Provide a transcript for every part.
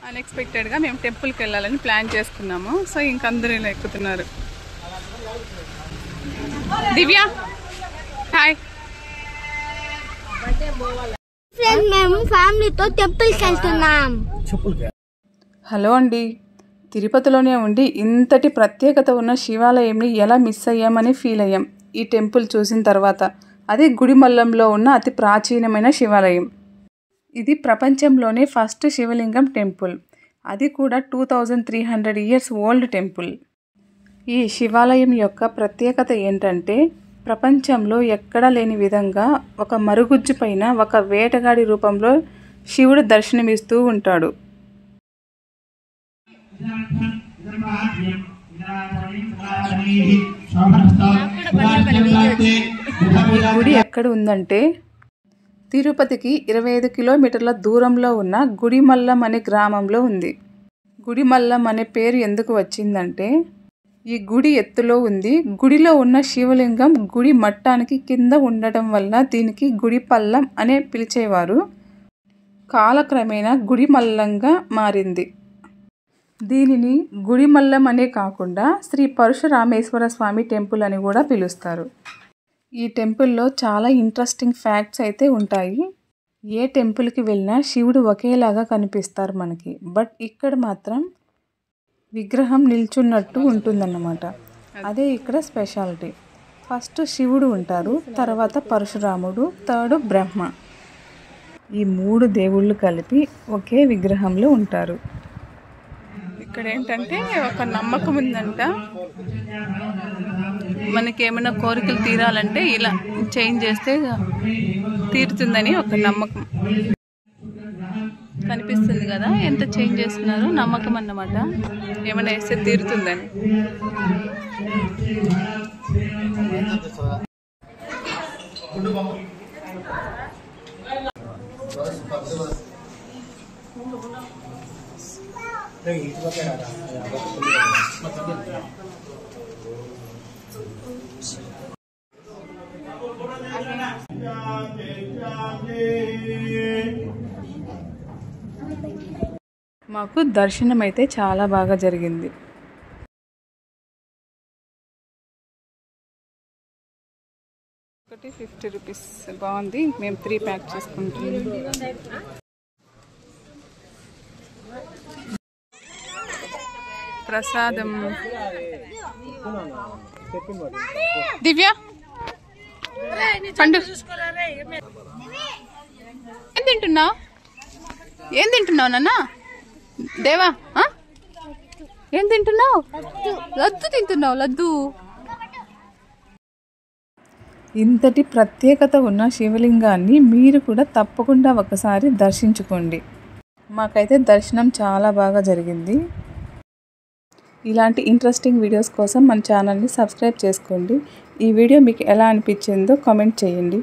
అన్ఎక్స్పెక్టెడ్గా మేము టెంపుల్కి వెళ్ళాలని ప్లాన్ చేసుకున్నాము. సో ఇంకందరూ ఇలా ఎక్కుతున్నారు. దివ్య హాయ్. మేము ఫ్యామిలీతో టెంపుల్కి వెళ్తున్నాం. హలో అండి. తిరుపతిలోనే ఉండి ఇంతటి ప్రత్యేకత ఉన్న శివాలయంని ఎలా మిస్ అయ్యామని ఫీల్ అయ్యాం ఈ టెంపుల్ చూసిన తర్వాత. అది గుడిమల్లంలో ఉన్న అతి ప్రాచీనమైన శివాలయం. ఇది ప్రపంచంలోనే ఫస్ట్ శివలింగం టెంపుల్. అది కూడా 2300 ఇయర్స్ ఓల్డ్ టెంపుల్. ఈ శివాలయం యొక్క ప్రత్యేకత ఏంటంటే ప్రపంచంలో ఎక్కడా లేని విధంగా ఒక మరుగుజ్జు పైన ఒక వేటగాడి రూపంలో శివుడు దర్శనమిస్తూ ఉంటాడు. ఈ గుడి ఎక్కడ ఉందంటే తిరుపతికి 25 కిలోమీటర్ల దూరంలో ఉన్న గుడిమల్లం అనే గ్రామంలో ఉంది. గుడిమల్లం అనే పేరు ఎందుకు వచ్చిందంటే ఈ గుడి ఎత్తులో ఉంది. గుడిలో ఉన్న శివలింగం గుడి మట్టానికి కింద ఉండటం వల్ల దీనికి గుడిపల్లం అనే పిలిచేవారు. కాలక్రమేణా గుడిమల్లంగా మారింది. దీనిని గుడిమల్లం అనే కాకుండా శ్రీ పరశురామేశ్వర స్వామి టెంపుల్ అని కూడా పిలుస్తారు. ఈ టెంపుల్లో చాలా ఇంట్రెస్టింగ్ ఫ్యాక్ట్స్ అయితే ఉంటాయి. ఏ టెంపుల్కి వెళ్ళినా శివుడు ఒకేలాగా కనిపిస్తారు మనకి. బట్ ఇక్కడ మాత్రం విగ్రహం నిల్చున్నట్టు ఉంటుందన్నమాట. అదే ఇక్కడ స్పెషాలిటీ. ఫస్ట్ శివుడు ఉంటారు, తర్వాత పరశురాముడు, థర్డ్ బ్రహ్మ. ఈ 3 దేవుళ్ళు కలిపి ఒకే విగ్రహంలో ఉంటారు. ఇక్కడ ఏంటంటే ఒక నమ్మకం ఉందంట. మనకి ఏమైనా కోరికలు తీరాలంటే ఇలా చేంజ్ చేస్తే తీరుతుందని ఒక నమ్మకం. కనిపిస్తుంది కదా ఎంత చేంజ్ చేస్తున్నారో, నమ్మకం అన్నమాట. ఏమైనా వేస్తే తీరుతుందని. మాకు దర్శనం అయితే చాలా బాగా జరిగింది. ఒకటి 50 రూపీస్ బాగుంది. మేము 3 ప్యాక్ చేసుకుంటున్నాం. ప్రసాదం. దివ్య పండు ఏం తింటున్నావు? ఏం తింటున్నావు నాన్న? దేవా ఏం తింటున్నావు? లడ్డు తింటున్నావు. లడ్డు. ఇంతటి ప్రత్యేకత ఉన్న శివలింగాన్ని మీరు కూడా తప్పకుండా ఒకసారి దర్శించుకోండి. మాకైతే దర్శనం చాలా బాగా జరిగింది. ఇలాంటి ఇంట్రెస్టింగ్ వీడియోస్ కోసం మన ఛానల్ని సబ్స్క్రైబ్ చేసుకోండి. ఈ వీడియో మీకు ఎలా అనిపించిందో కామెంట్ చేయండి.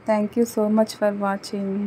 Thank you so much for watching.